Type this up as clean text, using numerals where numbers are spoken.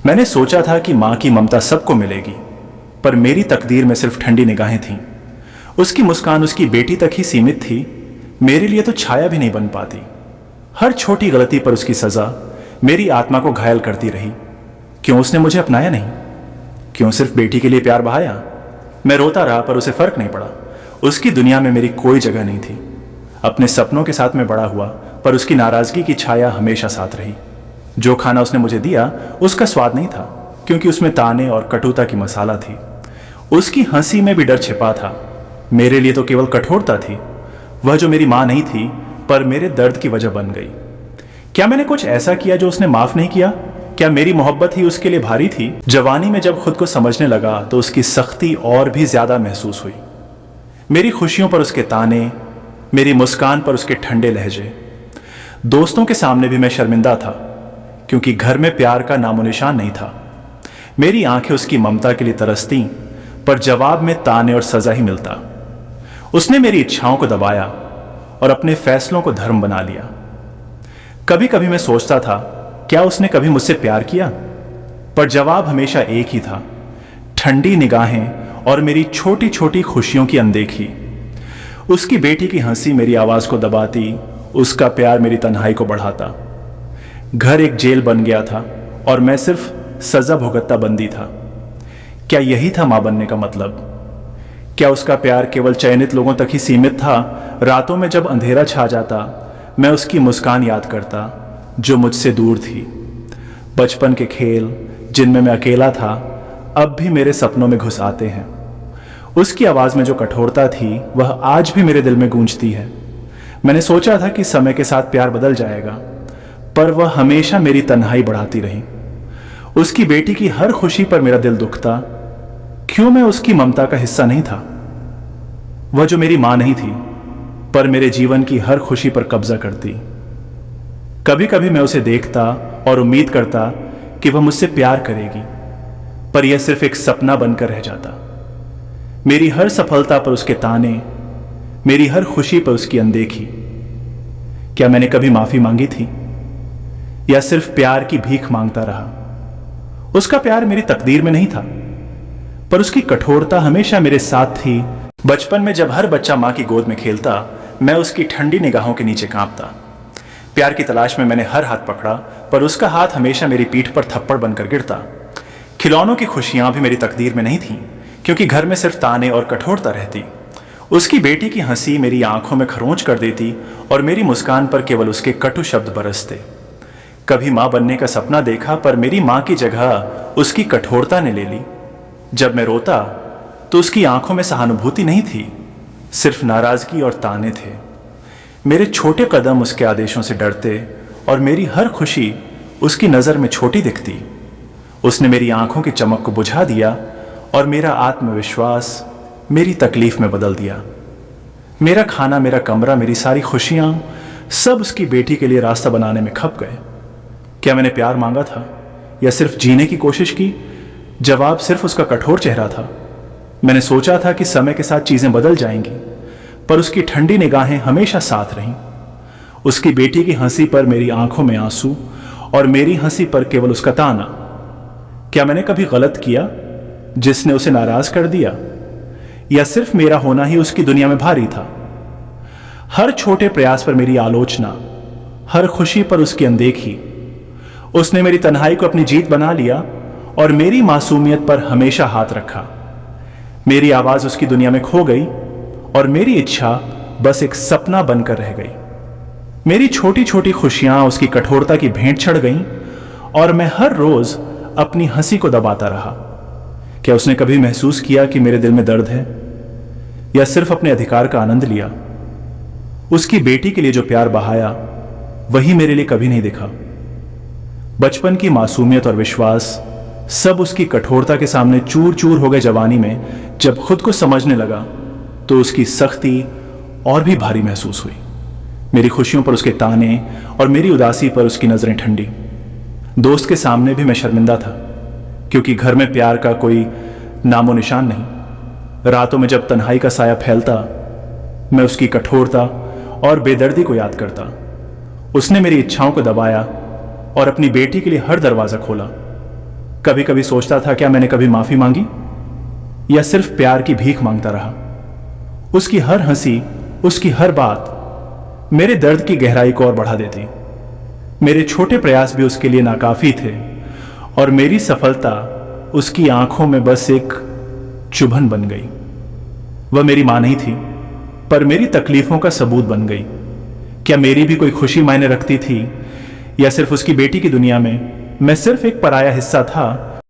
मैंने सोचा था कि माँ की ममता सबको मिलेगी, पर मेरी तकदीर में सिर्फ ठंडी निगाहें थीं। उसकी मुस्कान उसकी बेटी तक ही सीमित थी, मेरे लिए तो छाया भी नहीं बन पाती। हर छोटी गलती पर उसकी सजा मेरी आत्मा को घायल करती रही। क्यों उसने मुझे अपनाया नहीं? क्यों सिर्फ बेटी के लिए प्यार बहाया? मैं रोता रहा पर उसे फर्क नहीं पड़ा। उसकी दुनिया में मेरी कोई जगह नहीं थी। अपने सपनों के साथ मैं बड़ा हुआ, पर उसकी नाराजगी की छाया हमेशा साथ रही। जो खाना उसने मुझे दिया उसका स्वाद नहीं था, क्योंकि उसमें ताने और कटुता की मसाला थी। उसकी हंसी में भी डर छिपा था। मेरे लिए तो केवल कठोरता थी। वह जो मेरी माँ नहीं थी, पर मेरे दर्द की वजह बन गई। क्या मैंने कुछ ऐसा किया जो उसने माफ नहीं किया? क्या मेरी मोहब्बत ही उसके लिए भारी थी? जवानी में जब खुद को समझने लगा तो उसकी सख्ती और भी ज्यादा महसूस हुई। मेरी खुशियों पर उसके ताने, मेरी मुस्कान पर उसके ठंडे लहजे। दोस्तों के सामने भी मैं शर्मिंदा था, क्योंकि घर में प्यार का नामोनिशान नहीं था। मेरी आंखें उसकी ममता के लिए तरसती, पर जवाब में ताने और सजा ही मिलता। उसने मेरी इच्छाओं को दबाया और अपने फैसलों को धर्म बना लिया। कभी कभी मैं सोचता था, क्या उसने कभी मुझसे प्यार किया? पर जवाब हमेशा एक ही था, ठंडी निगाहें और मेरी छोटी छोटी खुशियों की अनदेखी। उसकी बेटी की हंसी मेरी आवाज को दबाती, उसका प्यार मेरी तन्हाई को बढ़ाता। घर एक जेल बन गया था और मैं सिर्फ सजा भुगतता बंदी था। क्या यही था मां बनने का मतलब? क्या उसका प्यार केवल चयनित लोगों तक ही सीमित था? रातों में जब अंधेरा छा जाता, मैं उसकी मुस्कान याद करता जो मुझसे दूर थी। बचपन के खेल जिनमें मैं अकेला था, अब भी मेरे सपनों में घुस आते हैं। उसकी आवाज में जो कठोरता थी, वह आज भी मेरे दिल में गूंजती है। मैंने सोचा था कि समय के साथ प्यार बदल जाएगा, पर वह हमेशा मेरी तन्हाई बढ़ाती रही। उसकी बेटी की हर खुशी पर मेरा दिल दुखता। क्यों मैं उसकी ममता का हिस्सा नहीं था? वह जो मेरी मां नहीं थी, पर मेरे जीवन की हर खुशी पर कब्जा करती। कभी कभी मैं उसे देखता और उम्मीद करता कि वह मुझसे प्यार करेगी, पर यह सिर्फ एक सपना बनकर रह जाता। मेरी हर सफलता पर उसके ताने, मेरी हर खुशी पर उसकी अनदेखी। क्या मैंने कभी माफी मांगी थी, या सिर्फ प्यार की भीख मांगता रहा? उसका प्यार मेरी तकदीर में नहीं था, पर उसकी कठोरता हमेशा मेरे साथ थी। बचपन में जब हर बच्चा मां की गोद में खेलता, मैं उसकी ठंडी निगाहों के नीचे कांपता। प्यार की तलाश में मैंने हर हाथ पकड़ा, पर उसका हाथ हमेशा मेरी पीठ पर थप्पड़ बनकर गिरता। खिलौनों की खुशियां भी मेरी तकदीर में नहीं थीं, क्योंकि घर में सिर्फ ताने और कठोरता रहती। उसकी बेटी की हंसी मेरी आंखों में खरोंच कर देती और मेरी मुस्कान पर केवल उसके कटु शब्द बरसते। कभी मां बनने का सपना देखा, पर मेरी मां की जगह उसकी कठोरता ने ले ली। जब मैं रोता तो उसकी आंखों में सहानुभूति नहीं थी, सिर्फ नाराजगी और ताने थे। मेरे छोटे कदम उसके आदेशों से डरते और मेरी हर खुशी उसकी नजर में छोटी दिखती। उसने मेरी आंखों की चमक को बुझा दिया और मेरा आत्मविश्वास मेरी तकलीफ में बदल दिया। मेरा खाना, मेरा कमरा, मेरी सारी खुशियां सब उसकी बेटी के लिए रास्ता बनाने में खप गए। क्या मैंने प्यार मांगा था, या सिर्फ जीने की कोशिश की? जवाब सिर्फ उसका कठोर चेहरा था। मैंने सोचा था कि समय के साथ चीजें बदल जाएंगी, पर उसकी ठंडी निगाहें हमेशा साथ रहीं। उसकी बेटी की हंसी पर मेरी आंखों में आंसू और मेरी हंसी पर केवल उसका ताना। क्या मैंने कभी गलत किया जिसने उसे नाराज कर दिया, या सिर्फ मेरा होना ही उसकी दुनिया में भारी था? हर छोटे प्रयास पर मेरी आलोचना, हर खुशी पर उसकी अनदेखी। उसने मेरी तन्हाई को अपनी जीत बना लिया और मेरी मासूमियत पर हमेशा हाथ रखा। मेरी आवाज उसकी दुनिया में खो गई और मेरी इच्छा बस एक सपना बनकर रह गई। मेरी छोटी छोटी खुशियां उसकी कठोरता की भेंट चढ़ गईं और मैं हर रोज अपनी हंसी को दबाता रहा। क्या उसने कभी महसूस किया कि मेरे दिल में दर्द है, या सिर्फ अपने अधिकार का आनंद लिया? उसकी बेटी के लिए जो प्यार बहाया, वही मेरे लिए कभी नहीं दिखा। बचपन की मासूमियत और विश्वास सब उसकी कठोरता के सामने चूर चूर हो गए। जवानी में जब खुद को समझने लगा तो उसकी सख्ती और भी भारी महसूस हुई। मेरी खुशियों पर उसके ताने और मेरी उदासी पर उसकी नजरें ठंडी। दोस्त के सामने भी मैं शर्मिंदा था, क्योंकि घर में प्यार का कोई नामो निशान नहीं। रातों में जब तन्हाई का साया फैलता, मैं उसकी कठोरता और बेदर्दी को याद करता। उसने मेरी इच्छाओं को दबाया और अपनी बेटी के लिए हर दरवाजा खोला। कभी कभी सोचता था क्या मैंने कभी माफी मांगी, या सिर्फ प्यार की भीख मांगता रहा। उसकी हर हंसी, उसकी हर बात मेरे दर्द की गहराई को और बढ़ा देती। मेरे छोटे प्रयास भी उसके लिए नाकाफी थे और मेरी सफलता उसकी आंखों में बस एक चुभन बन गई। वह मेरी मां नहीं थी, पर मेरी तकलीफों का सबूत बन गई। क्या मेरी भी कोई खुशी मायने रखती थी, या सिर्फ उसकी बेटी की दुनिया में मैं सिर्फ एक पराया हिस्सा था